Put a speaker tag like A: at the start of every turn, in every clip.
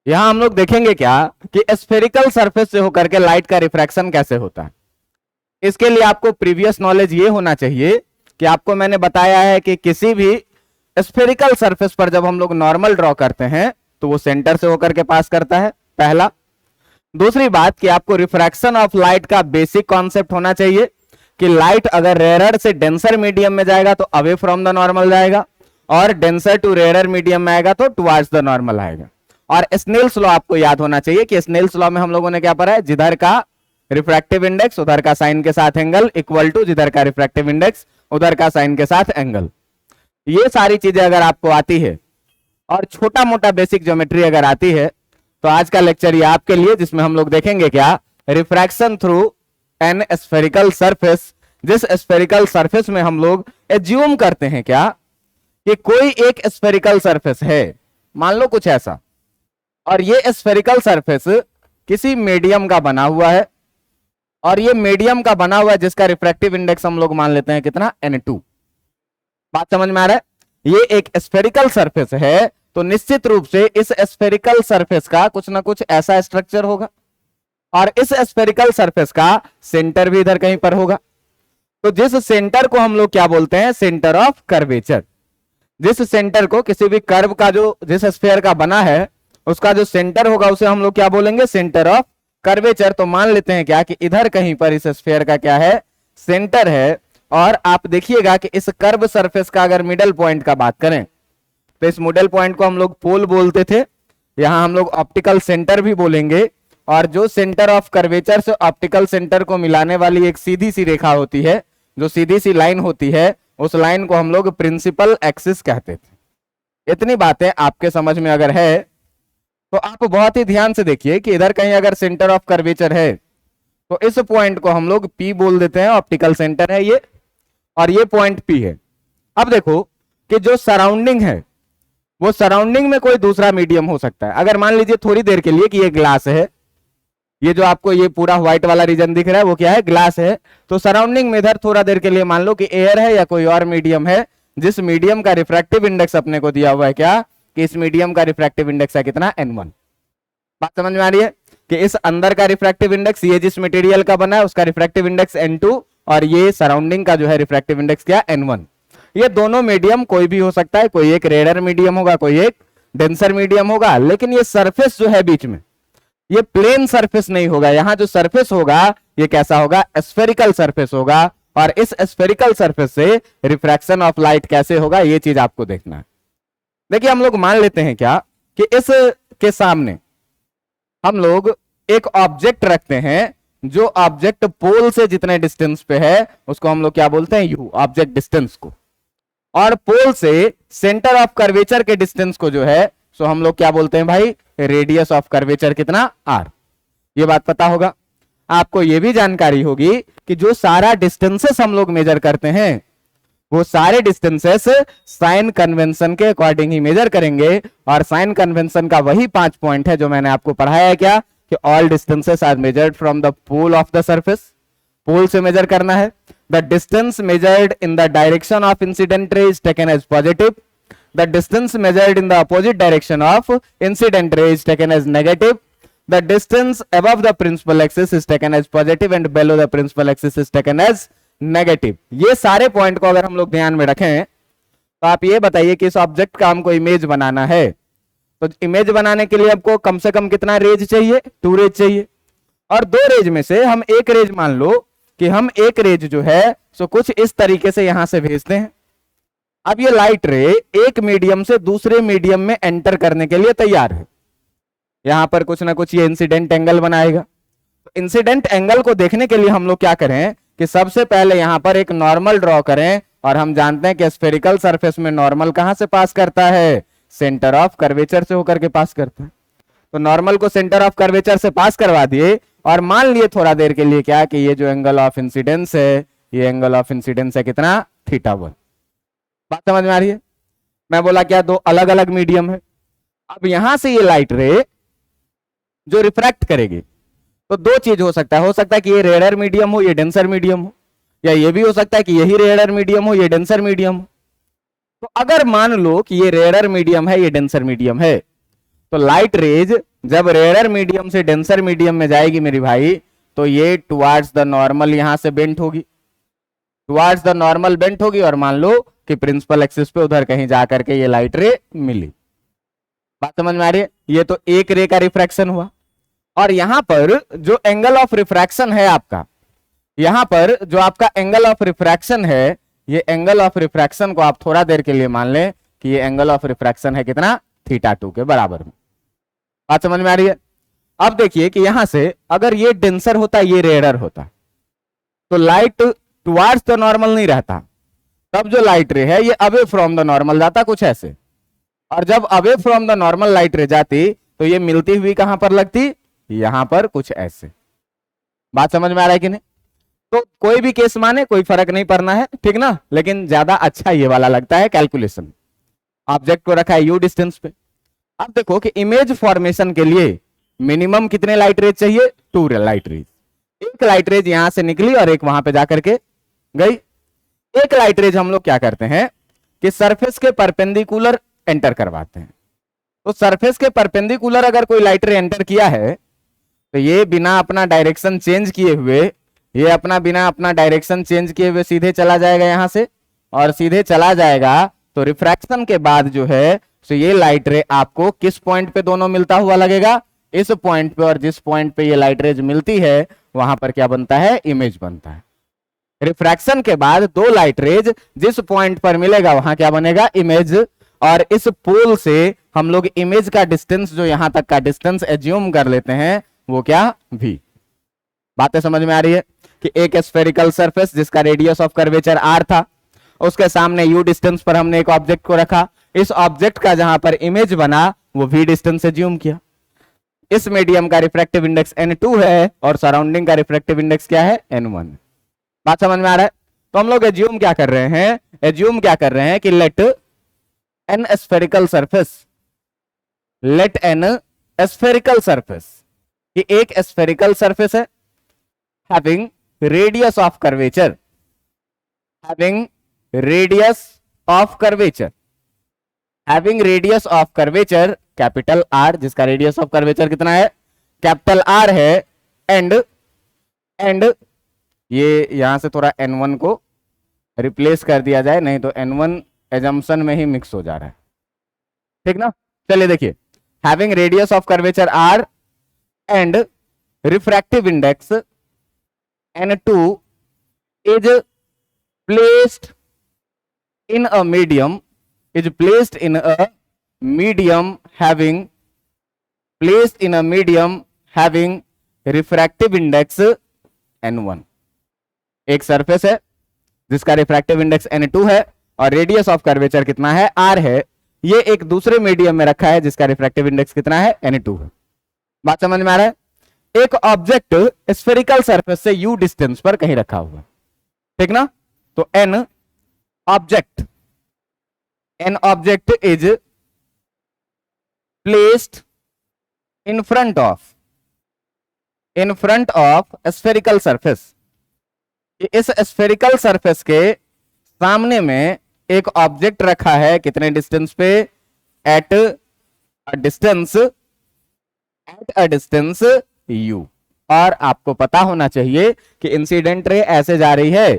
A: यहां हम लोग देखेंगे क्या कि स्फेरिकल सरफेस से होकर के लाइट का रिफ्रैक्शन कैसे होता है। इसके लिए आपको प्रीवियस नॉलेज ये होना चाहिए कि आपको मैंने बताया है कि किसी भी स्फेरिकल सरफेस पर जब हम लोग नॉर्मल ड्रॉ करते हैं तो वो सेंटर से होकर के पास करता है, पहला। दूसरी बात कि आपको रिफ्रैक्शन ऑफ लाइट का बेसिक कॉन्सेप्ट होना चाहिए कि लाइट अगर रेयर से डेंसर मीडियम में जाएगा तो अवे फ्रॉम द नॉर्मल जाएगा, और डेंसर टू रेयर मीडियम में आएगा तो टुवर्ड्स द नॉर्मल आएगा। और स्नेल्स लॉ आपको याद होना चाहिए कि स्नेल्स लॉ में हम लोगों ने क्या पढ़ा है, जिधर का रिफ्रैक्टिव इंडेक्स उधर का साइन के साथ एंगल इक्वल टू जिधर का रिफ्रैक्टिव इंडेक्स उधर का साइन के साथ एंगल। ये सारी चीजें अगर आपको आती है और छोटा मोटा बेसिक ज्योमेट्री अगर आती है तो आज का लेक्चर ये आपके लिए, जिसमें हम लोग देखेंगे क्या, refraction through an spherical surface. जिस स्फेरिकल सरफेस में हम लोग एज्यूम करते हैं क्या कि कोई एक स्फेरिकल सरफेस है, मान लो कुछ ऐसा, और ये स्फेरिकल सरफेस किसी मीडियम का बना हुआ है, और ये मीडियम का बना हुआ है जिसका रिफ्रैक्टिव इंडेक्स हम लोग मान लेते हैं कितना, N2। बात समझ में आ रहा है। ये एक स्फेरिकल सरफेस है तो निश्चित रूप से इस स्फेरिकल सरफेस का कुछ ना कुछ ऐसा स्ट्रक्चर होगा, और इस स्फेरिकल सरफेस का सेंटर भी इधर कहीं पर होगा। तो जिस सेंटर को हम लोग क्या बोलते हैं, सेंटर ऑफ कर्वेचर। जिस सेंटर को किसी भी कर्व का जो जिस स्फेयर का बना है उसका जो सेंटर होगा उसे हम लोग क्या बोलेंगे, सेंटर ऑफ कर्वेचर। तो मान लेते हैं क्या कि इधर कहीं पर इस स्फेयर का क्या है, सेंटर है। और आप देखिएगा कि इस कर्व सरफेस का अगर मिडल पॉइंट का बात करें तो इस मिडल पॉइंट को हम लोग पोल बोलते थे, यहां हम लोग ऑप्टिकल सेंटर भी बोलेंगे। और जो सेंटर ऑफ कर्वेचर से ऑप्टिकल सेंटर को मिलाने वाली एक सीधी सी रेखा होती है, जो सीधी सी लाइन होती है, उस लाइन को हम लोग प्रिंसिपल एक्सिस कहते थे। इतनी बातें आपके समझ में अगर है तो आप बहुत ही ध्यान से देखिए कि इधर कहीं अगर सेंटर ऑफ कर्वेचर है तो इस पॉइंट को हम लोग P बोल देते हैं, ऑप्टिकल सेंटर है ये, और ये पॉइंट P है। अब देखो कि जो सराउंडिंग है वो सराउंडिंग में कोई दूसरा मीडियम हो सकता है। अगर मान लीजिए थोड़ी देर के लिए कि ये ग्लास है, ये जो आपको ये पूरा व्हाइट वाला रीजन दिख रहा है वो क्या है, ग्लास है। तो सराउंडिंग में इधर थोड़ा देर के लिए मान लो कि एयर है या कोई और मीडियम है, जिस मीडियम का रिफ्रैक्टिव इंडेक्स अपने को दिया हुआ है क्या, कि इस मीडियम का रिफ्रैक्टिव इंडेक्स है कितना, N1। बात समझ में आ रही है कि इस अंदर का रिफ्रैक्टिव इंडेक्स, ये जिस मटेरियल का बना है उसका रिफ्रैक्टिव इंडेक्स N2, और ये सराउंडिंग का जो है रिफ्रैक्टिव इंडेक्स क्या, N1। ये दोनों मीडियम कोई भी हो सकता है, कोई एक रेयर मीडियम होगा, कोई एक डेंसर मीडियम होगा, लेकिन ये सरफेस जो है बीच में ये प्लेन सरफेस नहीं होगा। यहां जो सरफेस होगा ये कैसा होगा, स्फेरिकल सरफेस होगा। और इस स्फेरिकल सरफेस से रिफ्रैक्शन ऑफ लाइट कैसे होगा ये चीज आपको देखना है। देखिए हम लोग मान लेते हैं क्या कि इस के सामने हम लोग एक ऑब्जेक्ट रखते हैं, जो ऑब्जेक्ट पोल से जितने डिस्टेंस पे है उसको हम लोग क्या बोलते हैं, U, ऑब्जेक्ट डिस्टेंस को। और पोल से सेंटर ऑफ कर्वेचर के डिस्टेंस को जो है सो हम लोग क्या बोलते हैं भाई, रेडियस ऑफ कर्वेचर कितना, R। ये बात पता होगा। आपको ये भी जानकारी होगी कि जो सारा डिस्टेंसेस हम लोग मेजर करते हैं वो सारे डिस्टेंसेस साइन कन्वेंशन के अकॉर्डिंग ही मेजर करेंगे। और साइन कन्वेंशन का वही 5 पॉइंट है जो मैंने आपको पढ़ाया है क्या, कि all distances are measured from the pole of the surface. Pole से मेजर करना है। The distance measured in the direction of incident ray is taken as positive. The distance measured in the opposite direction of incident ray is taken as negative. The distance above the principal axis is taken as positive and below the principal axis is taken as negative. ये सारे point को अगर हम लोग ध्यान में रखें तो आप ये बताइए कि इस ऑब्जेक्ट का हमको इमेज बनाना है, तो इमेज बनाने के लिए आपको कम से कम कितना रेज चाहिए, 2 रेज चाहिए। और 2 रेज में से हम एक रेज मान लो कि हम एक रेज जो है सो कुछ इस तरीके से यहां से भेजते हैं। अब ये लाइट रे एक मीडियम से दूसरे मीडियम में एंटर करने के लिए तैयार है। यहां पर कुछ ना कुछ ये इंसिडेंट एंगल बनाएगा। तो इंसिडेंट एंगल को देखने के लिए हम लोग क्या करें कि सबसे पहले यहां पर एक नॉर्मल ड्रॉ करें। और हम जानते हैं कि स्फेरिकल सरफेस में नॉर्मल कहां से पास करता है, सेंटर ऑफ कर्वेचर से होकर के पास करता है। तो नॉर्मल को सेंटर ऑफ कर्वेचर से पास करवा दिए और मान लिए थोड़ा देर के लिए क्या कि ये जो एंगल ऑफ इंसिडेंस है, ये एंगल ऑफ इंसिडेंस है कितना, θ1। बात समझ में आ रही है। मैं बोला क्या, 2 अलग अलग मीडियम है। अब यहां से ये लाइट रे जो रिफ्रैक्ट करेगी तो 2 चीज हो सकता है कि ये रेयर मीडियम हो, ये डेंसर मीडियम हो, या ये भी हो सकता है कि यही रेयर मीडियम हो, ये डेंसर मीडियम हो। तो अगर मान लो कि ये रेयर मीडियम है, ये डेंसर मीडियम है, तो लाइट रेज जब रेयर मीडियम से डेंसर मीडियम में जाएगी मेरी भाई, तो ये टुवार्ड्स द नॉर्मल यहां से बेंट होगी, टुवार्ड्स द नॉर्मल बेंट होगी, और मान लो कि प्रिंसिपल एक्सिस पे उधर कहीं जाकर के ये लाइट रे मिली। बात समझ में आ रही है? ये तो एक रे का रिफ्रैक्शन हुआ। और यहां पर जो एंगल ऑफ रिफ्रैक्शन है आपका, यहां पर जो आपका एंगल ऑफ रिफ्रैक्शन है, ये एंगल ऑफ रिफ्रैक्शन को आप थोड़ा देर के लिए मान लें कि ये एंगल ऑफ रिफ्रैक्शन है कितना, θ2 के बराबर में। बात समझ में आ रही है? अब देखिए कि यहां से अगर ये डेंसर होता, ये रेयरर होता, तो लाइट टुवार्ड्स द नॉर्मल नहीं रहता, तब जो लाइट रे है ये अवे फ्रॉम द नॉर्मल जाता कुछ ऐसे, और जब away from the normal light रे जाती तो ये मिलती हुई कहां पर लगती, यहां पर कुछ ऐसे। बात समझ में आ रहा है कि नहीं? तो कोई भी केस माने कोई फर्क नहीं पड़ना है, ठीक ना, लेकिन ज्यादा अच्छा ये वाला लगता है कैलकुलेशन। ऑब्जेक्ट को रखा है यू डिस्टेंस पे। अब देखो कि इमेज फॉर्मेशन के लिए मिनिमम कितने लाइट रेज चाहिए, 2 लाइट रेज। एक लाइट रेज यहां से निकली और एक वहां पे जाकर के गई। एक लाइट रेज हम लोग क्या करते हैं कि सरफेस के परपेंडिकुलर एंटर करवाते हैं। तो सरफेस के परपेंडिकुलर अगर कोई लाइट रे एंटर किया है, तो ये बिना अपना डायरेक्शन चेंज किए हुए, ये बिना अपना डायरेक्शन चेंज किए हुए सीधे चला जाएगा यहां से, और सीधे चला जाएगा तो रिफ्रैक्शन के बाद जो है, तो ये लाइट रे आपको किस पॉइंट पे दोनों मिलता हुआ लगेगा, इस पॉइंट पे, और जिस पॉइंट पे ये लाइट रेज मिलती है वहां पर क्या बनता है, इमेज बनता है। रिफ्रैक्शन के बाद 2 लाइट रेज जिस पॉइंट पर मिलेगा वहां क्या बनेगा, इमेज। और इस पोल से हम लोग इमेज का डिस्टेंस, जो यहां तक का डिस्टेंस एज्यूम कर लेते हैं, वो क्या, v। बातें समझ में आ रही है कि एक स्फेरिकल सरफेस जिसका रेडियस ऑफ कर्वेचर r था, उसके सामने u डिस्टेंस पर हमने एक ऑब्जेक्ट को रखा, इस ऑब्जेक्ट का जहां पर इमेज बना वो v डिस्टेंस एज्यूम किया। इस मीडियम का रिफ्रैक्टिव इंडेक्स n2 है और सराउंडिंग का रिफ्रैक्टिव इंडेक्स क्या है, n1। बात समझ में आ रहा है? तो हम लोग एज्यूम क्या कर रहे हैं, एज्यूम क्या कर रहे हैं कि let an spherical surface, let an spherical surface, कि एक स्फेरिकल सरफेस है having radius of curvature, having radius of curvature, having radius of curvature capital R, जिसका रेडियस ऑफ कर्वेचर कितना है, कैपिटल R है, एंड ये यहां से थोड़ा n1 को रिप्लेस कर दिया जाए, नहीं तो n1 एजम्पशन में ही मिक्स हो जा रहा है, ठीक ना। चलिए देखिए, having radius of curvature R and refractive index n2 is placed in a medium, is placed in a medium having, placed in a medium having refractive index n1। एक सरफेस है जिसका रिफ्रैक्टिव इंडेक्स n2 है और radius of curvature कितना है, r है। ये एक दूसरे मीडियम में रखा है जिसका रिफ्रैक्टिव इंडेक्स कितना है, n2 है। बात समझ में आ रहा है? एक ऑब्जेक्ट स्फेरिकल सरफेस से u डिस्टेंस पर कहीं रखा हुआ, ठीक ना। तो n object is placed in front of spherical surface. इस स्फेरिकल सरफेस के सामने में एक ऑब्जेक्ट रखा है, कितने डिस्टेंस पे, एट अ डिस्टेंस u। और आपको पता होना चाहिए कि इंसिडेंट रे ऐसे जा रही है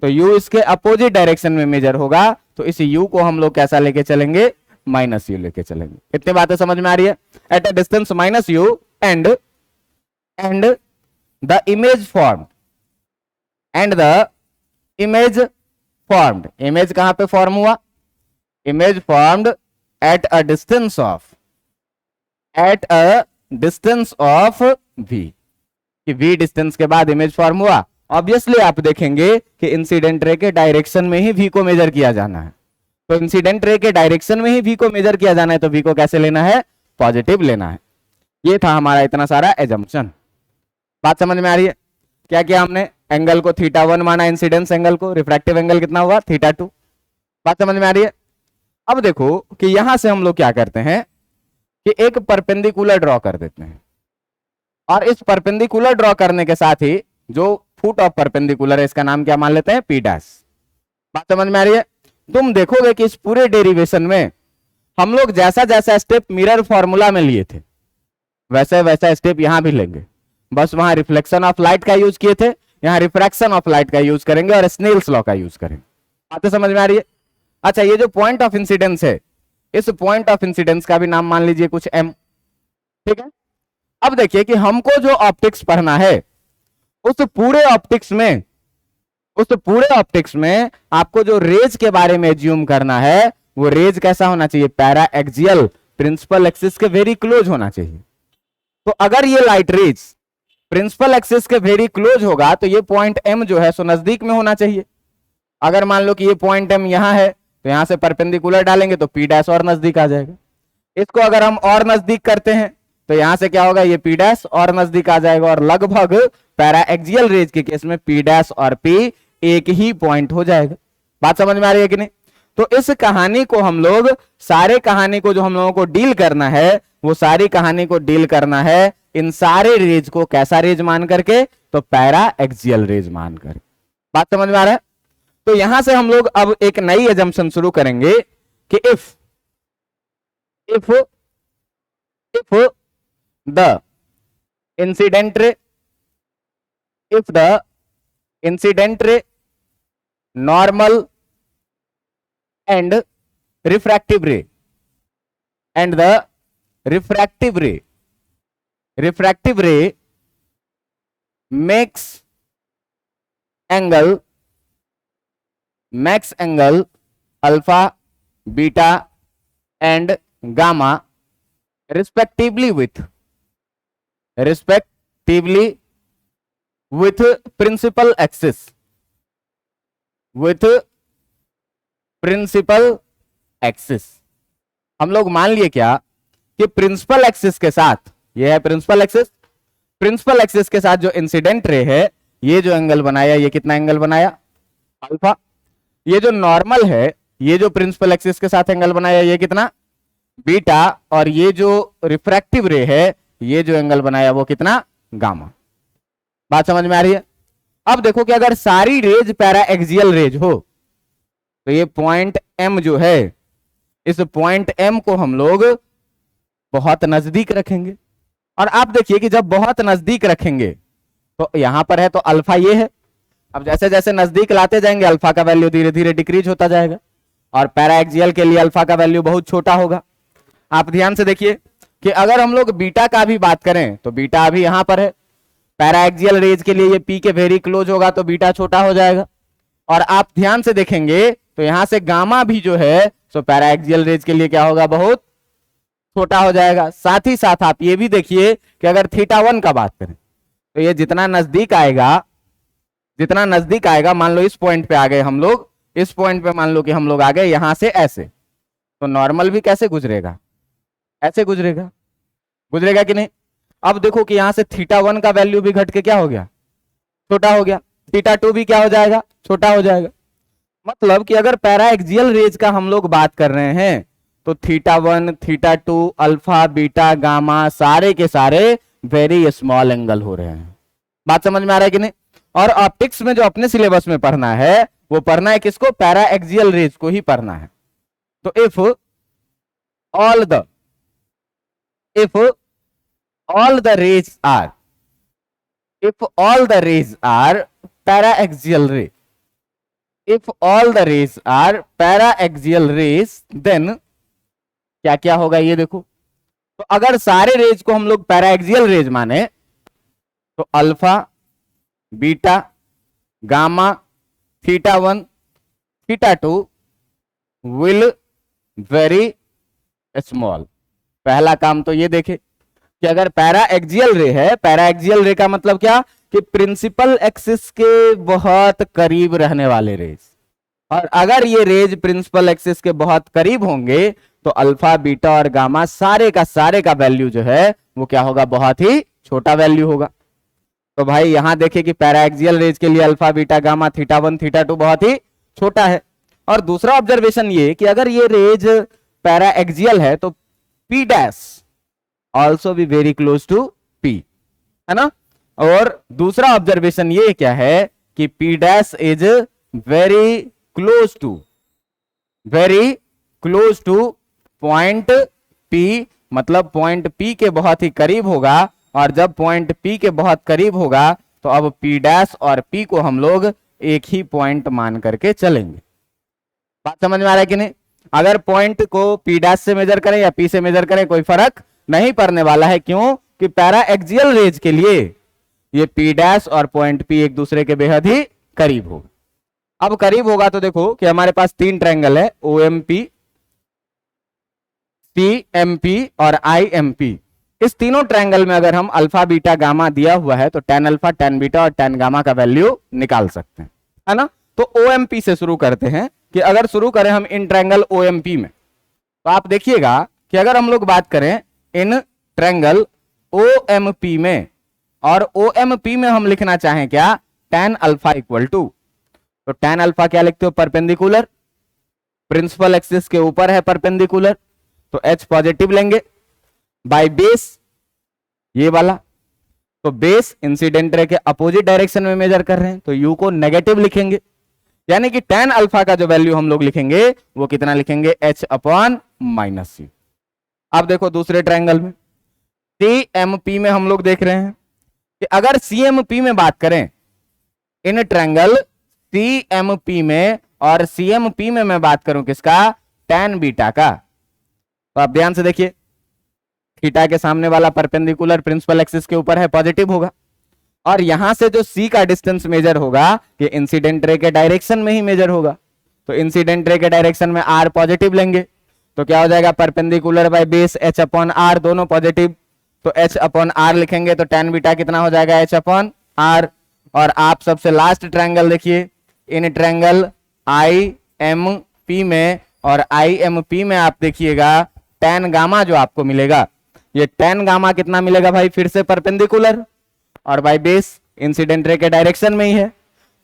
A: तो u इसके अपोजिट डायरेक्शन में मेजर होगा, तो इस u को हम लोग कैसा लेके चलेंगे, -u लेके चलेंगे। इतनी बातें समझ में आ रही है? At a distance -u and the image formed, and the image formed, image कहां पे फॉर्म हुआ, image formed at a distance of v, कि v डिस्टेंस के बाद इमेज फॉर्म हुआ। ऑब्वियसली आप देखेंगे कि इंसिडेंट रे के डायरेक्शन में ही v को मेजर किया जाना है, तो इंसिडेंट रे के डायरेक्शन में ही v को मेजर किया जाना है, तो v को कैसे लेना है, पॉजिटिव लेना है। ये था हमारा इतना सारा एजम्पशन। बात समझ में आ रही है? क्या किया हमने, एंगल को θ1 माना, इंसिडेंस एंगल को, रिफ्रैक्टिव एंगल कितना हुआ, θ2। बात समझ में आ रही है? अब देखो कि यहां से हम लोग क्या करते हैं कि एक परपेंडिकुलर ड्रॉ कर देते हैं, और इस परपेंडिकुलर ड्रॉ करने के साथ ही जो फुट ऑफ परपेंडिकुलर है इसका नाम क्या मान लेते हैं, P'। बात समझ में आ रही है? तुम देखोगे कि इस पूरे डेरिवेशन में हम लोग जैसा जैसा स्टेप मिरर फॉर्मूला में लिए थे, वैसे वैसा स्टेप यहां भी लेंगे, बस वहां रिफ्लेक्शन ऑफ लाइट का यूज किए थे, यहां रिफ्रैक्शन ऑफ लाइट का यूज करेंगे और स्नेल्स लॉ का यूज करेंगे। बातें समझ में आ रही है? अच्छा, ये जो पॉइंट ऑफ इंसिडेंस है, इस पॉइंट ऑफ इंसिडेंस का भी नाम मान लीजिए कुछ एम। ठीक है, अब देखिए कि हमको जो ऑप्टिक्स पढ़ना है, उस पूरे ऑप्टिक्स में आपको जो रेज के बारे में एज्यूम करना है, वो रेज कैसा होना चाहिए? पैरा एक्सियल, प्रिंसिपल एक्सिस के वेरी क्लोज होना चाहिए। तो अगर ये लाइट रेज प्रिंसिपल एक्सिस के वेरी क्लोज होगा तो ये पॉइंट एम जो है सो नजदीक में होना चाहिए। अगर मान लो कि ये पॉइंट एम यहां है, तो यहां से परपेंडिकुलर डालेंगे तो पी डैश और नजदीक आ जाएगा। इसको अगर हम और नजदीक करते हैं तो यहां से क्या होगा? ये पी डैश और नजदीक आ जाएगा, और लगभग पैरा एक्सियल रेज के केस में पी डैश और पी एक ही पॉइंट हो जाएगा। बात समझ में आ रही है कि नहीं? तो इस कहानी को हम लोग, सारे कहानी को जो हम लोगों को डील करना है, वो सारी कहानी को डील करना है इन सारे रेज को कैसा रेज मान करके? तो पैरा एक्सियल रेज मान कर। बात समझ में आ रहा है? तो यहां से हम लोग अब एक नई एजम्पशन शुरू करेंगे कि if the incident ray normal and refractive ray and the refractive ray makes angle alpha, beta and gamma respectively with principal axis हम लोग मान लिए क्या कि प्रिंसिपल एक्सिस के साथ, ये है प्रिंसिपल एक्सिस के साथ जो इंसिडेंट रे है, ये जो एंगल बनाया, ये कितना एंगल बनाया? अल्फा। ये जो नॉर्मल है, ये जो प्रिंसिपल एक्सिस के साथ एंगल बनाया, ये कितना? बीटा। और ये जो रिफ्रैक्टिव रे है, ये जो एंगल बनाया, वो कितना? गामा। बात समझ में आ रही है? अब देखो कि अगर सारी रेज पैरा एक्सियल रेज हो तो ये पॉइंट एम जो है, इस पॉइंट एम को हम लोग बहुत नजदीक रखेंगे। और आप देखिए कि जब बहुत नजदीक रखेंगे तो यहां पर है तो अल्फा ये है। अब जैसे जैसे नजदीक लाते जाएंगे अल्फा का वैल्यू धीरे धीरे डिक्रीज होता जाएगा, और पैरा एक्सियल के लिए अल्फा का वैल्यू बहुत छोटा होगा। आप ध्यान से देखिए कि अगर हम लोग बीटा का भी बात करें तो बीटा अभी यहां पर है, पैरा एक्सियल रेज के लिए ये पी के वेरी क्लोज होगा तो बीटा छोटा हो जाएगा। और आप ध्यान से देखेंगे तो यहां से गामा भी जो है सो पैरा एक्सियल रेज के लिए क्या होगा? बहुत छोटा हो जाएगा। साथ ही साथ आप ये भी देखिए कि अगर थीटा 1 का बात करें तो ये जितना नजदीक आएगा, मान लो इस पॉइंट पे आ गए हम लोग, इस पॉइंट पे मान लो कि हम लोग आ गए यहां से ऐसे, तो नॉर्मल भी कैसे गुजरेगा? ऐसे गुजरेगा कि नहीं? अब देखो कि यहां से थीटा 1 का वैल्यू भी घट के क्या हो गया? छोटा हो गया। थीटा 2 भी क्या हो जाएगा? छोटा हो जाएगा। मतलब कि अगर पैरा एक्सियल रेज का हम लोग बात कर रहे हैं तो theta 1, theta 2, alpha, beta, gamma सारे के सारे वेरी स्मॉल एंगल हो रहे हैं। बात समझ में आ रहा है कि नहीं? और ऑप्टिक्स में जो अपने सिलेबस में पढ़ना है, वो पढ़ना है किसको? पैरा एक्सियल रेज को ही पढ़ना है। तो if all the rays are paraxial ray, if all the rays are para-axial rays, then क्या क्या होगा ये देखो। तो अगर सारे रेज को हम लोग पैरा एक्सियल रेज माने तो alpha, beta, gamma, theta 1, theta 2 will very small. पहला काम तो ये देखे कि अगर पैरा एक्सियल रे है, पैरा एक्सियल रे का मतलब क्या? कि प्रिंसिपल एक्सिस के बहुत करीब रहने वाले रेज। और अगर ये रेज प्रिंसिपल एक्सिस के बहुत करीब होंगे तो अल्फा, बीटा और गामा सारे का वैल्यू जो है वो क्या होगा? बहुत ही छोटा वैल्यू होगा। तो भाई यहां देखिए कि पैरा एक्सियल रेज के लिए alpha, beta, gamma, theta 1, theta 2 बहुत ही छोटा है। और दूसरा ऑब्जर्वेशन ये कि अगर ये रेज पैरा एक्सियल है तो P dash also be very close to P, है ना? और दूसरा ऑब्जर्वेशन ये क्या है कि P dash is very close two point P मतलब पॉइंट P के बहुत ही करीब होगा, और जब पॉइंट P के बहुत करीब होगा तो अब P डैश और P को हम लोग एक ही पॉइंट मान करके चलेंगे। बात समझ में आ रहा है कि नहीं? अगर पॉइंट को P डैश से मेजर करें या P से मेजर करें कोई फर्क नहीं पड़ने वाला है। क्यों? कि पैरा एक्सियल रेज के लिए ये P डैश और पॉइंट P एक दूसरे के बेहद ही करीब होगा। अब करीब होगा तो देखो कि हमारे पास तीन ट्रायंगल है, OMP, CMP और IMP। इस तीनों ट्रायंगल में अगर हम अल्फा बीटा गामा दिया हुआ है तो tan अल्फा tan बीटा और tan गामा का वैल्यू निकाल सकते हैं, है ना। तो OMP से शुरू करते हैं कि अगर शुरू करें हम इन ट्रायंगल OMP में, तो आप देखिएगा कि अगर हम लोग बात करें इन ट्रायंगल OMP में, और OMP में हम लिखना चाहें क्या, tan अल्फा इक्वल टू, तो tan अल्फा क्या लिखते हो, परपेंडिकुलर, प्रिंसिपल एक्सिस के ऊपर है परपेंडिकुलर, तो H पॉजिटिव लेंगे, बाय बेस ये वाला, तो बेस इंसिडेंट रे के अपोजिट डायरेक्शन में मेजर कर रहे हैं तो U को नेगेटिव लिखेंगे, यानी कि tan अल्फा का जो वैल्यू हम लोग लिखेंगे वो कितना लिखेंगे, H अपॉन माइनस C। अब देखो दूसरे ट्रायंगल में CMP में हम लोग देख रहे हैं कि अगर CMP में बात करें, इन ट्रायंगल CMP में और CMP में मैं बात करूं किसका, tan बीटा का, तो आप ध्यान से देखिए, थीटा के सामने वाला परपेंडिकुलर प्रिंसिपल एक्सिस के ऊपर है, पॉजिटिव होगा, और यहां से जो C का डिस्टेंस मेजर होगा ये इंसिडेंट रे के डायरेक्शन में ही मेजर होगा, तो इंसिडेंट रे के डायरेक्शन में R पॉजिटिव लेंगे, तो क्या हो जाएगा, perpendicular by base H upon R, दोनों पॉजिटिव, तो H अपॉन R लिखेंगे तो tan बीटा कितना हो जाएगा, H अपॉन R। और आप सबसे लास्ट ट्रायंगल देखिए, इन ट्रायंगल IMP में और IMP में आप देखिएगा tan गामा जो आपको मिलेगा, ये tan गामा कितना मिलेगा भाई, फिर से परपेंडिकुलर और बाय बेस इंसिडेंट रे के डायरेक्शन में ही है,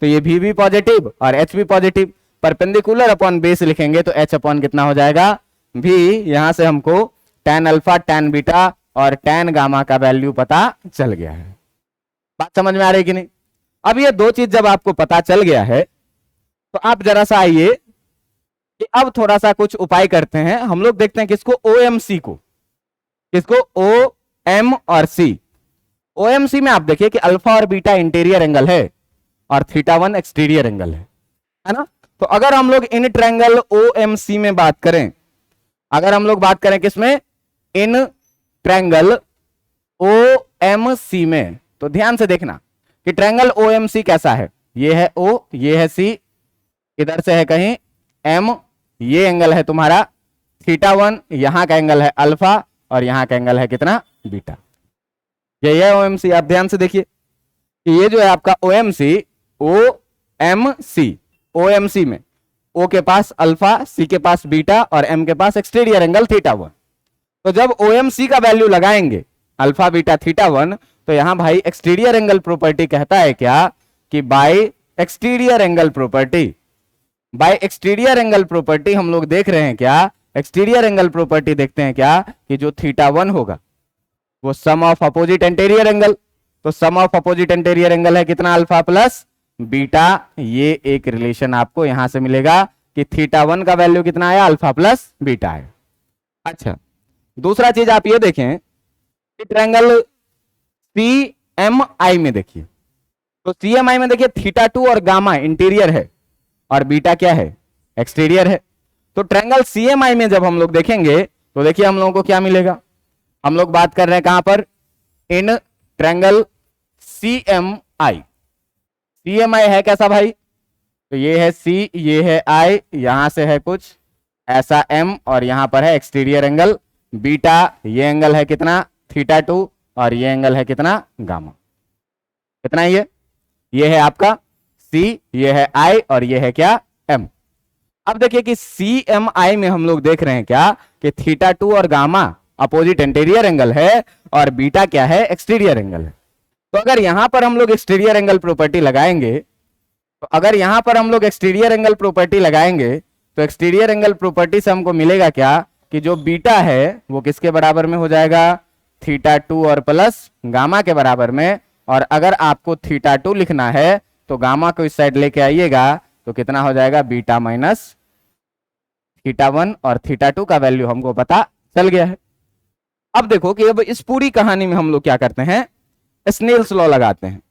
A: तो ये भी पॉजिटिव और H भी पॉजिटिव, परपेंडिकुलर अपॉन बेस लिखेंगे तो H अपॉन कितना हो जाएगा, भी। यहां से हमको tan अल्फा tan बीटा और tan गामा का वैल्यू पता चल गया है। बात समझ में आ रही कि नहीं? अब ये दो चीज जब आपको पता चल गया है तो आप जरा सा आइए कि अब थोड़ा सा कुछ उपाय करते हैं। हम लोग देखते हैं किसको, OMC को, किसको, OM और C। OMC में आप देखिए कि अल्फा और बीटा इंटीरियर एंगल है और θ1 एक्सटीरियर एंगल है ना। तो अगर हम लोग इन ट्रायंगल OMC में बात करें, अगर हम लोग बात करें किसमें, इन ट्रायंगल OMC में, तो ध्यान से देखना कि ट्रायंगल OMC कैसा है, ये है O, ये है C, इधर से है कहीं M, ये एंगल है तुम्हारा θ1, यहां का एंगल है अल्फा और यहां का एंगल है कितना, बीटा। ये है OMC। आप ध्यान से देखिए कि ये जो है आपका OMC, OMC, OMC में O के पास अल्फा, C के पास बीटा और M के पास एक्सटीरियर एंगल θ1। तो जब OMC का वैल्यू लगाएंगे अल्फा बीटा θ1, तो यहां भाई एक्सटीरियर एंगल प्रॉपर्टी कहता है क्या, कि bye exterior angle property, bye exterior angle property हम लोग देख रहे हैं क्या, एक्सटीरियर एंगल प्रॉपर्टी देखते हैं क्या, कि जो θ1 होगा वो सम ऑफ अपोजिट इंटीरियर एंगल, तो सम ऑफ अपोजिट इंटीरियर एंगल है कितना, अल्फा प्लस बीटा। ये एक रिलेशन आपको यहां से मिलेगा कि θ1 का वैल्यू कितना आया, अल्फा प्लस बीटा है। अच्छा, दूसरा चीज आप ये देखें कि ट्रायंगल CMI में देखिए, तो CMI में देखिए θ2 और गामा इंटीरियर है और बीटा क्या है, एक्सटीरियर है। तो ट्रायंगल CMI में जब हम लोग देखेंगे तो देखिए हम लोगों को क्या मिलेगा, हम लोग बात कर रहे हैं कहां पर, इन ट्रायंगल CMI। CMI है कैसा भाई, तो ये है C, ये है I, यहां से है कुछ ऐसा M और यहां पर है एक्सटीरियर एंगल बीटा, ये एंगल है कितना, θ2 और ये एंगल है कितना, गामा। कितना ये है आपका C, ये है I और ये है क्या, M। अब देखिए कि CMI में हम लोग देख रहे हैं क्या, कि θ2 और गामा अपोजिट इंटीरियर एंगल है और बीटा क्या है, एक्सटीरियर एंगल है। तो अगर यहां पर हम लोग एक्सटीरियर एंगल प्रॉपर्टी लगाएंगे, तो अगर यहां पर हम लोग एक्सटीरियर एंगल प्रॉपर्टी लगाएंगे तो एक्सटीरियर एंगल प्रॉपर्टी से हमको मिलेगा क्या, कि जो बीटा है वो किसके बराबर में हो जाएगा, θ2 और प्लस गामा के बराबर में। और अगर आपको θ2 लिखना है तो गामा को इस साइड लेके आइएगा तो कितना हो जाएगा, बीटा माइनस θ1, और θ2 का वैल्यू हमको पता चल गया है। अब देखो कि अब इस पूरी कहानी में हम लोग क्या करते हैं, स्नेल्स लॉ लगाते हैं।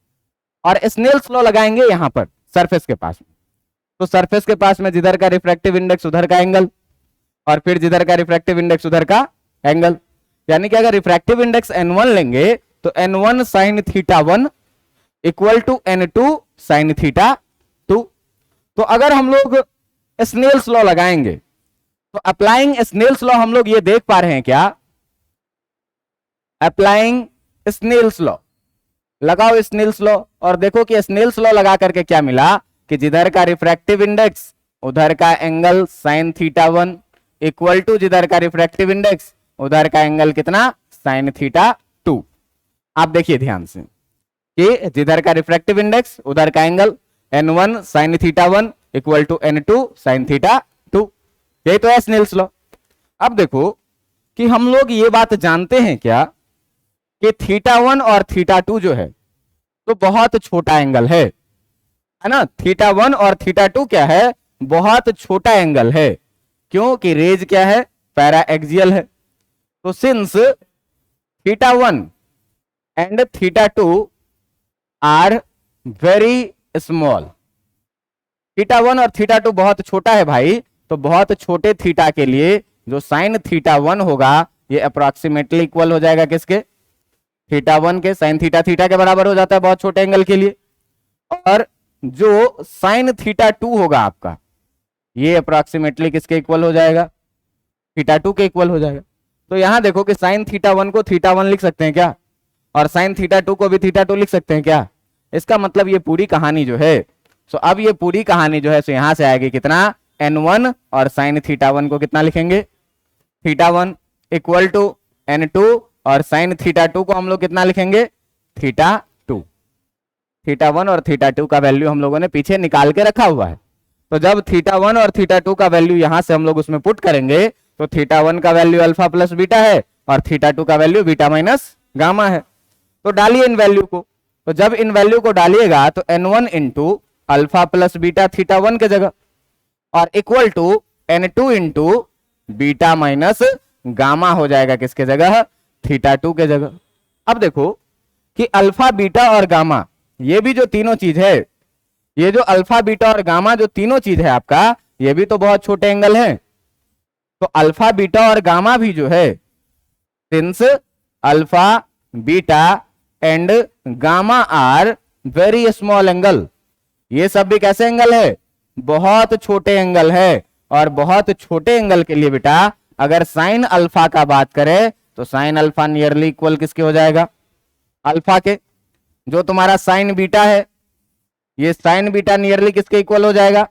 A: और स्नेल्स लॉ लगाएंगे यहां पर सरफेस के पास में। तो सरफेस के पास में जिधर का रिफ्रैक्टिव इंडेक्स उधर का एंगल, और फिर जिधर का रिफ्रैक्टिव इंडेक्स उधर का एंगल। यानी कि अगर रिफ्रैक्टिव इंडेक्स n1 लेंगे तो n1 sine theta 1 equal to n2 sine theta 2। तो अगर हम लोग स्नेल्स लॉ लगाएंगे तो अप्लाइंग स्नेल्स लॉ हम लोग ये देख पा रहे हैं क्या, अप्लाइंग स्नेल्स लॉ, लगाओ स्नेल्स लॉ और देखो कि स्नेल्स लॉ लगा करके क्या मिला कि जिधर का रिफ्रैक्टिव इंडेक्स उधर का angle sine theta 1 equal to जिधर का रिफ्रैक्टिव इंडेक्स उधर का एंगल कितना, साइन थीटा 2। आप देखिए ध्यान से कि जिधर का रिफ्रैक्टिव इंडेक्स उधर का angle n1 sine theta 1 equal to n2 sine theta 2, यही तो है स्नेल्स लॉ। अब देखो कि हम लोग ये बात जानते हैं क्या कि थीटा 1 और थीटा 2 जो है तो बहुत छोटा एंगल है ना। थीटा 1 और थीटा 2 क्या है, बहुत छोटा एंगल है, क्योंकि रेज क्या है, पैरा एक्सियल है। तो since theta 1 and theta 2 are very small, theta 1 और थीटा 2 बहुत छोटा है भाई, तो बहुत छोटे थीटा के लिए जो साइन थीटा 1 होगा ये अप्रोक्सीमेटली इक्वल हो जाएगा किसके, थीटा 1 के। साइन थीटा थीटा के बराबर हो जाता है बहुत छोटे एंगल के लिए। और जो साइन थीटा 2 होगा आपका ये अप्रोक्सीमेटली किसके इक्वल हो जाएगा, थीटा 2 के इक्वल हो जाएगा। तो यहां देखो कि साइन थीटा 1 को थीटा 1 लिख सकते हैं क्या, और साइन थीटा 2 को भी थीटा 2 लिख सकते हैं क्या। इसका मतलब ये पूरी कहानी जो है, सो अब ये पूरी कहानी जो है सो यहां से आएगी कितना, n1 और साइन थीटा 1 को कितना लिखेंगे, थीटा 1 इक्वल टू n2 और साइन थीटा 2 को हम लोग कितना लिखेंगे, थीटा 2। थीटा 1 और थीटा 2 का वैल्यू हम लोगों ने पीछे निकाल के रखा हुआ है। तो जब थीटा 1 और थीटा 2 का वैल्यू यहां से हम लोग उसमें पुट करेंगे तो थीटा 1 का वैल्यू अल्फा प्लस बीटा है और थीटा 2 का वैल्यू बीटा माइनस गामा है। तो डालिए इन वैल्यू को। तो जब इन वैल्यू को डालिएगा तो n1 into alpha plus beta theta 1 के जगह और equal to n2 into beta minus gamma हो जाएगा किसके जगह, थीटा 2 के जगह। अब देखो कि अल्फा बीटा और गामा ये भी जो तीनों चीज है, ये जो अल्फा बीटा और गामा जो तीनों चीज है आपका, ये भी तो बहुत छोटे एंगल हैं। तो अल्फा बीटा और गामा भी जो है, since alpha beta and gamma are very small angle, ये सब भी कैसे एंगल है, बहुत छोटे एंगल है। और बहुत छोटे एंगल के लिए बेटा अगर साइन अल्फा का बात करें तो साइन अल्फा नियरली इक्वल किसके हो जाएगा, अल्फा के। जो तुम्हारा साइन बीटा है ये साइन बीटा नियरली किसके इक्वल हो जाएगा,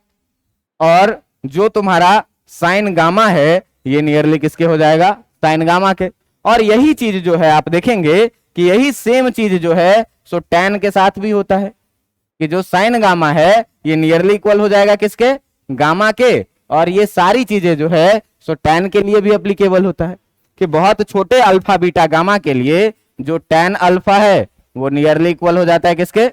A: और जो तुम्हारा साइन गामा है ये नियरली किसके हो जाएगा, साइन गामा के। और यही चीज जो है आप देखेंगे कि यही सेम चीज जो है सो टैन के साथ भी होता है कि जो साइन गामा है ये नियरली इक्वल हो जाएगा किसके, गामा के। और ये सारी चीजें जो है सो टैन के लिए भी एप्लीकेबल होता है कि बहुत छोटे अल्फा बीटा गामा के लिए जो टैन अल्फा है वो नियरली इक्वल हो जाता है किसके,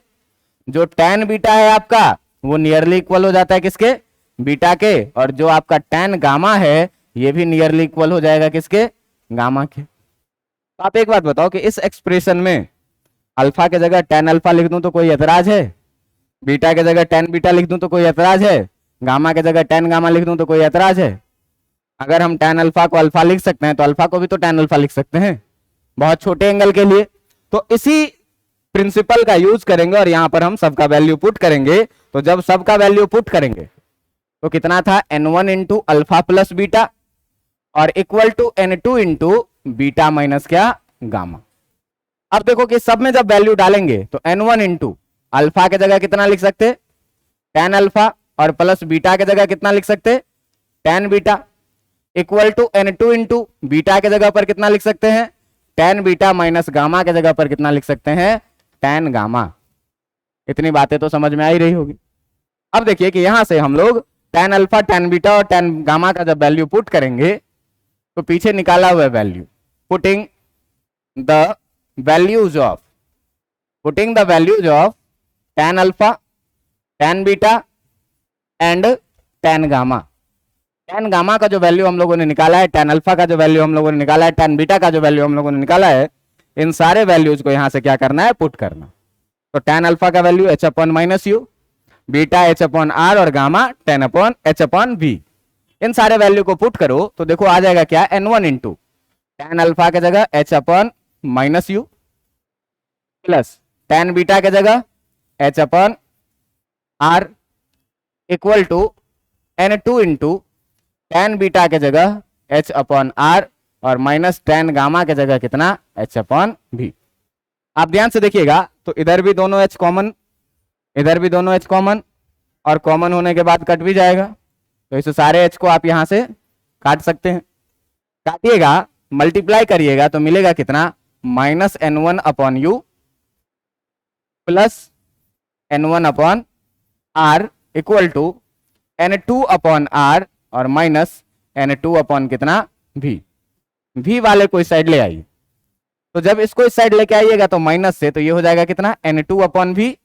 A: जो टैन बीटा है आपका वो नियरली इक्वल हो जाता है किसके, बीटा के। और जो आपका टैन गामा है ये भी नियरली इक्वल हो जाएगा किसके, गामा के। तो आप एक बात बताओ कि इस एक्सप्रेशन में अल्फा के जगह टैन अल्फा लिख दूं तो कोई एतराज है, बीटा के जगह टैन बीटा लिख दूं तो कोई एतराज है, गामा के जगह टैन गामा लिख दूं तो कोई एतराज है। अगर हम टैन अल्फा को अल्फा लिख सकते हैं तो अल्फा को भी तो टैन अल्फा लिख सकते हैं बहुत छोटे एंगल के लिए। तो इसी प्रिंसिपल का यूज करेंगे और यहां पर हम सबका वैल्यू पुट करेंगे। तो जब सबका वैल्यू पुट करेंगे तो कितना था, n1 into alpha plus beta और equal to n2 into beta minus क्या, गामा। अब देखो कि सब में जब वैल्यू डालेंगे तो n1 इंटू अल्फा के जगह कितना लिख सकते, टैन अल्फा, और प्लस बीटा के जगह कितना लिख सकते, tan beta, equal to n2 into beta के जगह पर कितना लिख सकते हैं, टैन बीटा माइनस गामा के जगह पर कितना लिख सकते हैं, टैन गामा। इतनी बातें तो समझ में आ ही रही होगी। अब देखिए कि यहां से हम लोग टैन अल्फा टैन बीटा और टैन गामा का जब वैल्यू पुट करेंगे तो पीछे निकाला हुआ value, putting the values of tan alpha tan beta and tan gamma ten gamma का जो वैल्यू हम लोगों ने निकाला है, टेन अल्फा का जो वैल्यू हम लोगों ने निकाला है, टेन बीटा का जो वैल्यू हम लोगों ने निकाला है, इन सारे वैल्यूज को यहां से क्या करना है, पुट करना। तो टेन अल्फा का value H upon minus U, beta H upon R और gamma tan upon H upon V. इन सारे वैल्यू को पुट करो तो देखो आ जाएगा क्या, N one into tan alpha के जगह H upon minus U plus tan beta के जगह H upon R equal to N two into tan beta के जगह एच अपॉन आर और माइनस टेन गामा के जगह कितना, एच अपॉन भी। आप ध्यान से देखिएगा तो इधर भी दोनों एच कॉमन, इधर भी दोनों एच कॉमन, और कॉमन होने के बाद कट भी जाएगा, तो इस सारे एच को आप यहां से काट सकते हैं। काटिएगा, मल्टीप्लाई करिएगा तो मिलेगा कितना, minus N one upon U plus N one upon R equal to N two upon R और माइनस एन टू अपॉन कितना, भी। भी वाले को इस साइड ले आइए, तो जब इसको इस साइड लेके आइएगा तो माइनस से, तो ये हो जाएगा कितना, N two upon V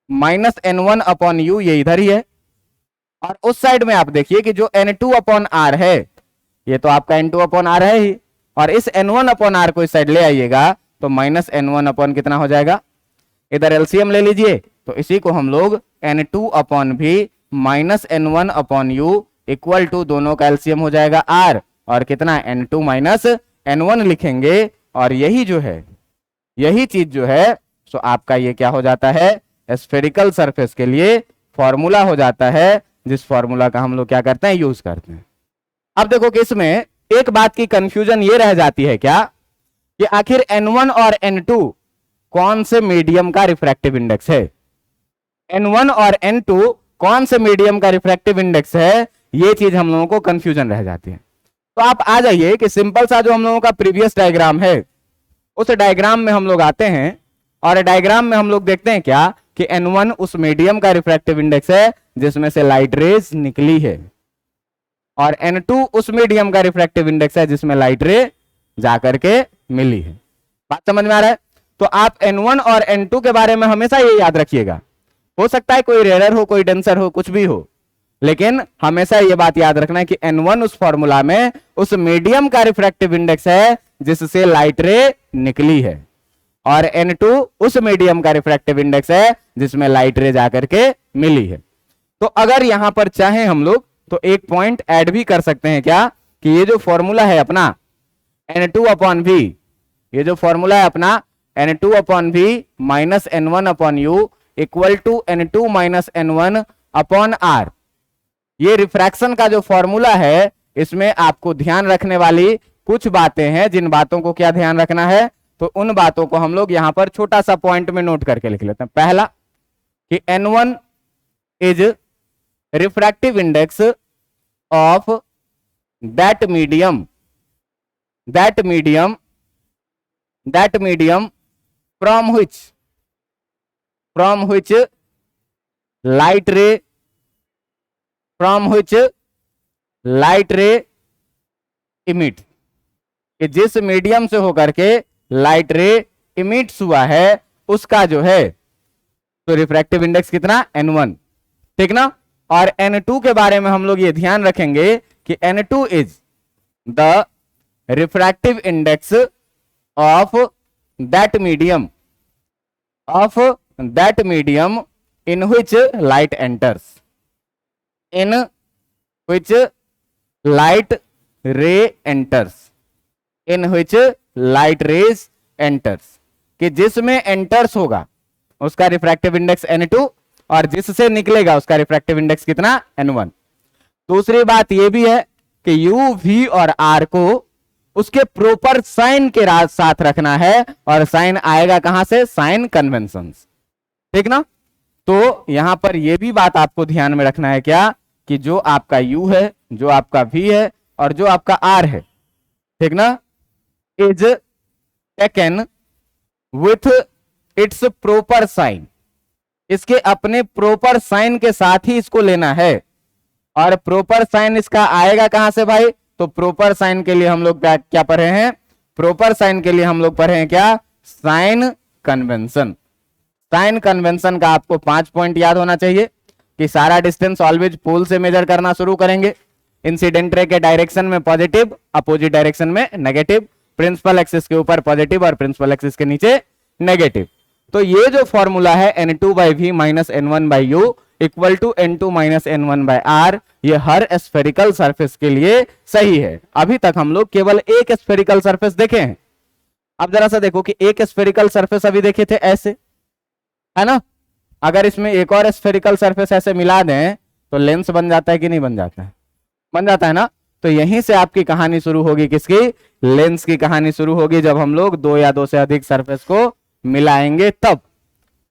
A: minus N one upon U, ये इधर ही है। और उस साइड में आप देखिए कि जो एन टू अपॉन आर है, ये तो आपका एन टू अपॉन आर है ही, और इस एन वन अपॉन आर को इस साइड ले आइएगा तो माइनस एन वन अपॉन कितना हो जाएगा, इधर एलसीएम ले लीजिए, तो इसी को हम लोग N two upon V minus N one upon U equal to दोनों का एलसीएम हो जाएगा आर और कितना, N two minus N one लिखेंगे। और यही जो है, यही चीज जो है, सो आपका ये क्या हो जाता है, स्फेरिकल सरफेस के लिए फॉर्मूला हो जाता है, जिस फॉर्मूला का हम लोग क्या करते हैं, यूज करते हैं। अब देखो कि इसमें एक बात की कंफ्यूजन ये रह जाती है क्या, कि आखिर N1 और N2 कौन से मीडियम का रिफ्रैक्टिव इंडेक्स है, N1 और N2 कौन से मीडियम का रिफ्रैक्टिव इंडेक्स है, ये चीज हम लोगों को कंफ्यूजन रह जाती है। तो आप आ जाइए कि सिंपल सा जो हम लोगों का प्रीवियस डायग्राम है, उस डायग्राम में हम लोग आते हैं, और डायग्राम में हम लोग देखते हैं क्या, कि N1 उस मीडियम का रिफ्रैक्टिव इंडेक्स है जिसमें से लाइट रेज निकली है, और N2 उस मीडियम का रिफ्रैक्टिव इंडेक्स है जिसमें लाइट रे जाकर के मिली है। बात समझ में आ रहा है? तो आप N1 और N2 के बारे में हमेशा ये याद रखिएगा, हो सकता है कोई रेयर हो, कोई डेंसर हो, कुछ भी हो, लेकिन हमेशा ये बात याद रखना है कि N1 उस फॉर्मूला में उस मीडियम का रिफ्रैक्टिव इंडेक्स है जिससे लाइट रे निकली है, और N2 उस मीडियम का रिफ्रैक्टिव इंडेक्स है जिसमें लाइट रे जाकर के मिली है। तो अगर यहां पर चाहे हम लोग तो एक पॉइंट ऐड भी कर सकते हैं क्या, कि ये जो फॉर्मूला है अपना N2 अपॉन V, ये जो फॉर्मूला है अपना N2 upon V minus N1 upon U equal to N2 minus N1 upon R, ये रिफ्रैक्शन का जो फॉर्मूला है, इसमें आपको ध्यान रखने वाली कुछ बातें हैं। जिन बातों को क्या ध्यान रखना है, तो उन बातों को हम लोग यहां पर छोटा सा पॉइंट में नोट करके लिख लेते हैं। पहला कि N1 is refractive index of that medium from which light ray emit, कि जिस मीडियम से होकर के लाइट रे इमिट्स हुआ है उसका जो है तो रिफ्रैक्टिव इंडेक्स कितना, N1, ठीक ना। और N2 के बारे में हम लोग ये ध्यान रखेंगे कि N2 is the refractive index of that medium in which light enters, light rays enters, कि जिसमें एंटर्स होगा उसका रिफ्रैक्टिव इंडेक्स N2 और जिससे निकलेगा उसका रिफ्रैक्टिव इंडेक्स कितना, N1। दूसरी बात यह भी है कि U, V और R को उसके प्रॉपर साइन के साथ रखना है, और साइन आएगा कहां से, साइन कन्वेंशंस, ठीक ना। तो यहां पर यह भी बात आपको ध्यान में रखना है क्या, कि जो आपका U है, जो आपका V है और जो आपका R है, ठीक ना, is taken with its proper sign, इसके अपने प्रॉपर साइन के साथ ही इसको लेना है। और प्रॉपर साइन इसका आएगा कहां से भाई, तो प्रॉपर साइन के लिए हम लोग क्या पढ़े हैं, प्रॉपर साइन के लिए हम लोग पढ़े हैं क्या, साइन कन्वेंशन। साइन कन्वेंशन का आपको 5 पॉइंट याद होना चाहिए, कि सारा डिस्टेंस ऑलवेज पोल से मेजर करना शुरू करेंगे, इंसिडेंट रे के डायरेक्शन में पॉजिटिव, अपोजिट डायरेक्शन में नेगेटिव, प्रिंसिपल एक्सिस के ऊपर पॉजिटिव और प्रिंसिपल एक्सिस के नीचे नेगेटिव। तो ये जो फॉर्मूला है N2/V minus N1/U equal to N2 minus N1/R, ये हर स्फेरिकल सरफेस के लिए सही है। अभी तक हम लोग केवल एक स्फेरिकल सरफेस देखे हैं। अब जरा सा देखो कि एक स्फेरिकल सरफेस अभी देखे थे ऐसे, है ना। अगर इसमें एक और स्फेरिकल सरफेस ऐसे मिला दें तो लेंस बन जाता है कि नहीं बन जाता है? बन जाता है ना। तो यहीं से आपकी कहानी शुरू होगी, किसकी? लेंस की कहानी शुरू होगी, जब हम लोग दो या दो से अधिक सरफेस को मिलाएंगे तब।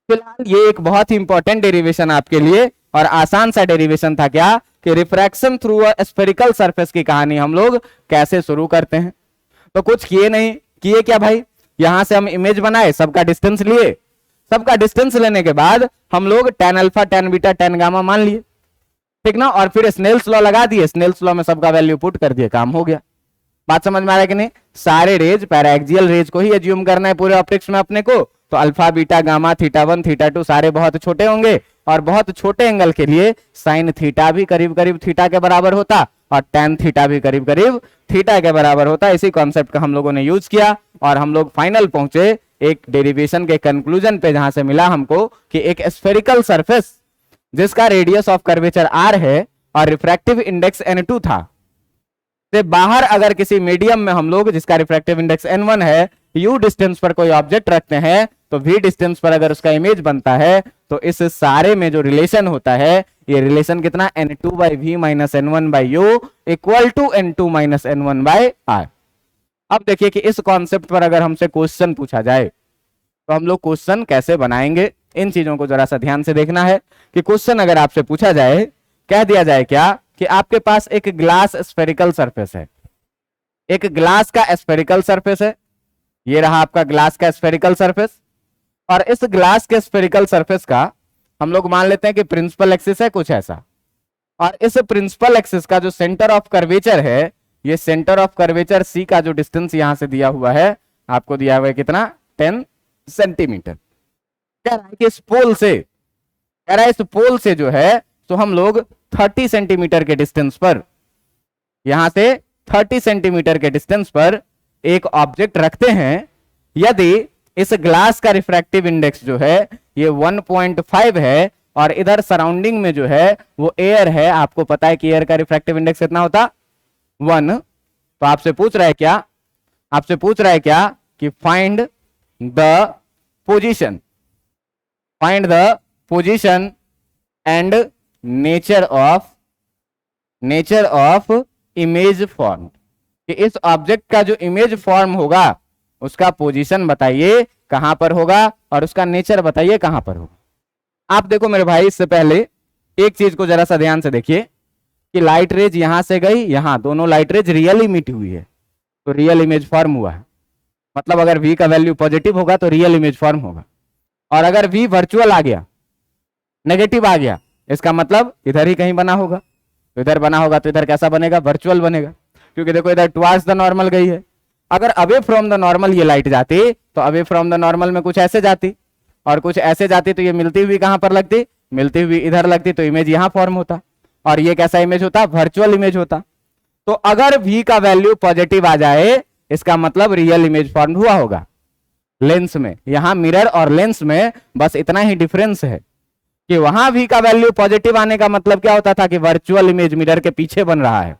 A: फिलहाल ये एक बहुत ही इंपॉर्टेंट डेरिवेशन आपके लिए और आसान सा डेरिवेशन था, क्या कि refraction through a spherical surface की कहानी हम लोग कैसे शुरू करते हैं। तो कुछ किए नहीं, किए क्या भाई, यहां से हम इमेज बनाए, सबका डिस्टेंस लिए, सबका डिस्टेंस लेने के बाद हम लोग tan alpha, tan beta, tan gamma मान लिए, ठीक ना। और फिर स्नेल्स लॉ लगा दिए, स्नेल्स लॉ में सबका वैल्यू पुट कर दिए, काम हो गया। बात समझ में आ रहा है कि नहीं? सारे रेज, पैराएक्सियल रेज को ही एज्यूम करना है पूरे ऑप्टिक्स में अपने को। तो alpha, beta, gamma, theta 1, theta 2 सारे बहुत छोटे होंगे और बहुत छोटे एंगल के लिए साइन थीटा भी करीब करीब थीटा के बराबर होता और tan थीटा भी करीब करीब थीटा के बराबर होता। इसी कॉन्सेप्ट का हम लोगों ने यूज किया और हम लोग फाइनल पहुंचे एक डेरिवेशन के कंक्लूजन पे, जहां से मिला हमको कि एक स्फेरिकल सरफेस जिसका रेडियस ऑफ कर्वेचर r है और रिफ्रैक्टिव इंडेक्स n2 था, से बाहर अगर किसी मीडियम में हम लोग जिसका रिफ्रैक्टिव इंडेक्स n1 है, u डिस्टेंस पर कोई ऑब्जेक्ट रखते हैं, तो v डिस्टेंस पर अगर उसका इमेज बनता है, तो इस सारे में जो रिलेशन होता है, ये रिलेशन कितना? N2/V minus N1/U equal to N2 minus N1/R। अब देखिए कि इस कॉन्सेप्ट पर अगर हमसे क्वेश्चन पूछा जाए तो हम लोग क्वेश्चन कैसे बनाएंगे, इन चीजों को जरा सा ध्यान से देखना है। कि क्वेश्चन अगर आपसे पूछा जाए, कह दिया जाए क्या कि आपके पास एक ग्लास स्फेरिकल सरफेस है, एक ग्लास का स्फेरिकल सरफेस है, ये रहा आपका ग्लास का स्फेरिकल सरफेस, और इस ग्लास के स्फेरिकल सरफेस का हम लोग मान लेते हैं कि प्रिंसिपल एक्सिस है कुछ ऐसा, और इस प्रिंसिपल एक्सिस का जो सेंटर ऑफ कर्वेचर है, ये सेंटर ऑफ कर्वेचर C का जो डिस्टेंस यहां से दिया हुआ है, आपको दिया हुआ है कितना? 10 सेंटीमीटर। कह रहा है कि इस पोल से, कह रहा है इस पोल से जो है तो हम लोग 30 सेंटीमीटर के डिस्टेंस पर, यहां से 30 सेंटीमीटर के डिस्टेंस पर एक ऑब्जेक्ट रखते हैं। यदि इस ग्लास का रिफ्रैक्टिव इंडेक्स जो है ये 1.5 है और इधर सराउंडिंग में जो है वो एयर है, आपको पता है कि एयर का रिफ्रैक्टिव इंडेक्स कितना होता? 1। तो आपसे पूछ रहा है क्या? आपसे पूछ रहा है क्या कि find the position, find the position and nature of image form, कि इस ऑब्जेक्ट का जो इमेज फॉर्म होगा उसका पोजीशन बताइए कहां पर होगा और उसका नेचर बताइए कहां पर होगा। आप देखो मेरे भाई, इससे पहले एक चीज को जरा सा ध्यान से देखिए कि लाइट रेज यहां से गई, यहां दोनों लाइट रेज रियल इमिट हुई है, तो रियल इमेज फॉर्म हुआ है। मतलब अगर V का वैल्यू पॉजिटिव होगा तो रियल इमेज फॉर्म होगा, और अगर V वर्चुअल आ गया, नेगेटिव आ गया, इसका मतलब इधर ही कहीं बना होगा। तो इधर बना होगा तो इधर कैसा बनेगा? वर्चुअल बनेगा, क्योंकि देखो इधर टुवर्ड्स द नॉर्मल गई है। अगर अवे फ्रॉम द नॉर्मल ये लाइट जाती, तो अवे फ्रॉम द नॉर्मल में कुछ ऐसे जाती और कुछ ऐसे जाती, तो ये मिलती हुई कहां पर लगती? मिलती हुई इधर लगती, तो इमेज यहां फॉर्म होता, और ये कैसा इमेज होता? वर्चुअल इमेज होता। तो अगर V का वैल्यू पॉजिटिव आ जाए, इसका मतलब रियल इमेज फॉर्म हुआ होगा लेंस में। यहां मिरर और लेंस में बस इतना ही डिफरेंस है कि वहां V का वैल्यू पॉजिटिव आने का मतलब क्या होता था कि वर्चुअल इमेज मिरर के पीछे बन रहा है,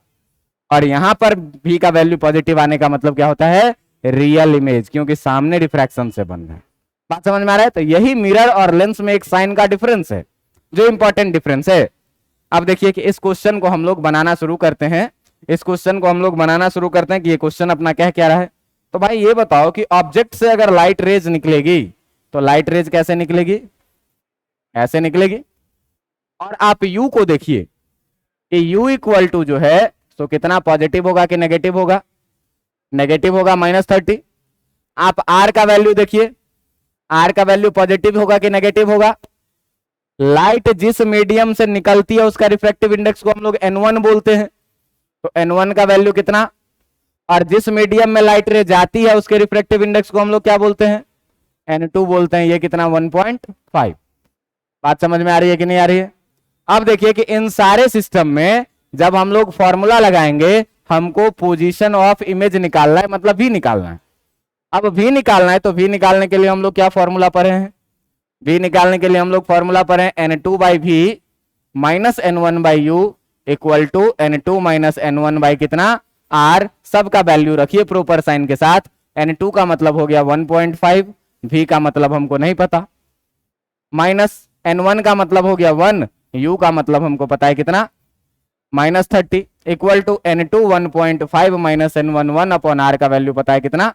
A: और यहां पर V का वैल्यू पॉजिटिव आने का मतलब क्या होता है? रियल इमेज, क्योंकि सामने रिफ्रैक्शन से बन रहा है। बात समझ में आ रहा है? तो यही मिरर और लेंस में एक साइन का डिफरेंस है, जो इंपॉर्टेंट डिफरेंस है। अब देखिए कि इस क्वेश्चन को हम लोग बनाना शुरू करते हैं, इस क्वेश्चन को हम लोग बनाना शुरू करते हैं कि ये क्वेश्चन अपना कह क्या रहा है। तो भाई ये बताओ कि ऑब्जेक्ट से अगर लाइट रेज निकलेगी तो लाइट रेज कैसे निकलेगी? ऐसे निकलेगी। और आप U को देखिए कि U इक्वल टू जो है तो कितना पॉजिटिव होगा कि नेगेटिव होगा? नेगेटिव होगा, -30। आप R का वैल्यू देखिए, R का वैल्यू पॉजिटिव होगा कि नेगेटिव होगा? लाइट जिस मीडियम से निकलती है उसका रिफ्रैक्टिव इंडेक्स को हम लोग N1 बोलते हैं, तो N1 का वैल्यू कितना? और जिस मीडियम में लाइट रे जाती है उसके रिफ्रैक्टिव इंडेक्स को हम लोग क्या बोलते हैं? N2 बोलते हैं। ये कितना? 1.5। बात समझ में आ रही है कि नहीं आ रही है? अब देखिए कि इन सारे सिस्टम में जब हम लोग फॉर्मूला लगाएंगे हमको पोजीशन ऑफ इमेज निकालना है, मतलब v निकालना है। अब v निकालना है तो v निकालने के लिए हम लोग क्या फॉर्मूला पढ़े हैं? v निकालने के लिए हम लोग फॉर्मूला पढ़े n2 by V minus n1 by U equal to n2 minus n1 by कितना r। सबका वैल्यू रखिए प्रॉपर साइन के साथ। n2 का मतलब हो गया 1.5, v का मतलब हमको नहीं पता, माइनस n1 का मतलब हो गया 1, u का मतलब हमको पता है कितना -30 equal to n2 1.5 minus n1 1 upon r का वैल्यू पता है कितना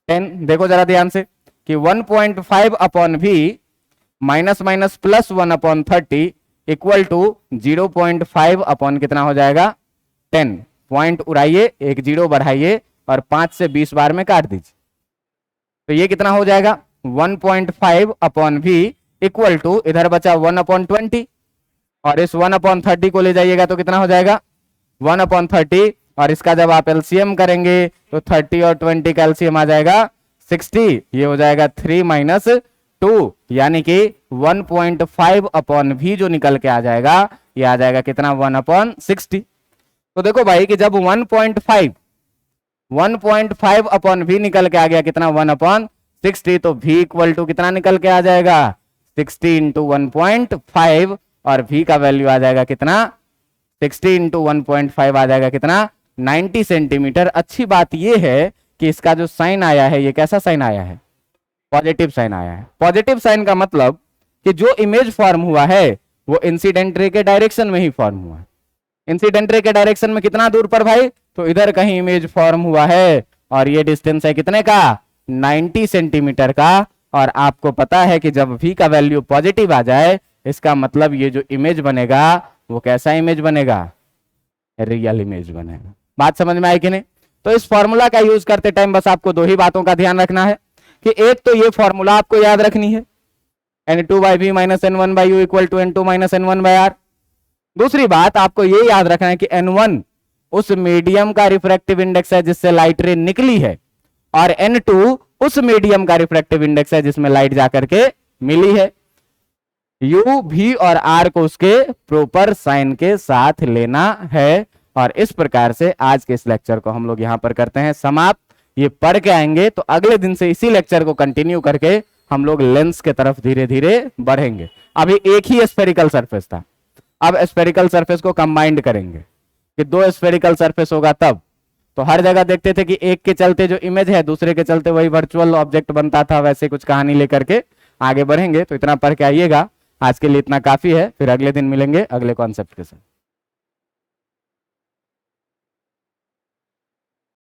A: 10। देखो जरा ध्यान से कि 1.5 upon v minus minus plus 1 upon 30 equal to 0.5 upon कितना हो जाएगा 10। पॉइंट उड़ाइए, एक जीरो बढ़ाइए और 5 से 20 बार में काट दीजिए, तो ये कितना हो जाएगा 1.5 अपॉन v इक्वल टू इधर बचा 1 अपॉन 20 और इस 1 अपॉन 30 को ले जाइएगा तो कितना हो जाएगा 1 अपॉन 30 और इसका जब आप एलसीएम करेंगे तो 30 और 20 का एलसीएम आ जाएगा 60। ये हो जाएगा 3 माइनस 2 यानी कि 1.5 अपॉन v जो निकल के आ जाएगा ये आ जाएगा कितना 1 अपॉन 60। तो देखो भाई कि जब 1.5 अपॉन v निकल के आ गया कितना 1 अपॉन 60 तो v इक्वल टू कितना निकल के आ जाएगा 60 इंटू 1.5 और v का वैल्यू आ जाएगा कितना 60 इंटू 1.5 आ जाएगा कितना 90 सेंटीमीटर। अच्छी बात यह है कि इसका जो साइन आया है ये कैसा साइन आया है पॉजिटिव साइन आया है। पॉजिटिव साइन का मतलब कि जो इमेज फॉर्म हुआ है वो इंसिडेंट रे के डायरेक्शन में ही फॉर्म हुआ है। इंसिडेंट रे के डायरेक्शन में कितना दूर पर भाई, तो इधर कहीं इमेज फॉर्म हुआ है और ये डिस्टेंस है कितने का 90 सेंटीमीटर का। और आपको पता है कि जब v का वैल्यू पॉजिटिव आ जाए इसका मतलब ये जो इमेज बनेगा वो कैसा इमेज बनेगा रियल इमेज बनेगा। बात समझ में आई कि नहीं? तो इस फॉर्मूला का यूज करते टाइम बस आपको दो ही बातों का ध्यान रखना है कि एक तो ये फॉर्मूला आपको याद रखनी है n2 by V minus n1 by U equal to n2 minus n1 by r। दूसरी बात आपको ये याद रखना है कि n1 उस मीडियम का रिफ्रैक्टिव इंडेक्स है जिससे लाइट रे निकली है और n2 उस मीडियम का रिफ्रैक्टिव इंडेक्स है जिसमें लाइट जाकर के मिली है। u v और r को उसके प्रॉपर साइन के साथ लेना है। और इस प्रकार से आज के इस लेक्चर को हम लोग यहां पर करते हैं समाप्त। ये पढ़ के आएंगे तो अगले दिन से इसी लेक्चर को कंटिन्यू करके हम लोग लेंस के तरफ धीरे धीरे बढ़ेंगे। अभी एक ही स्फेरिकल सरफेस था, अब स्फेरिकल सरफेस को कंबाइंड करेंगे कि दो स्फेरिकल सरफेस होगा तब। तो हर जगह देखते थे कि एक के चलते जो इमेज है दूसरे के चलते वही वर्चुअल ऑब्जेक्ट बनता था, वैसे कुछ कहानी लेकर के आगे बढ़ेंगे। तो इतना पढ़ के आइएगा, आज के लिए इतना काफी है, फिर अगले दिन मिलेंगे अगले कॉन्सेप्ट के साथ।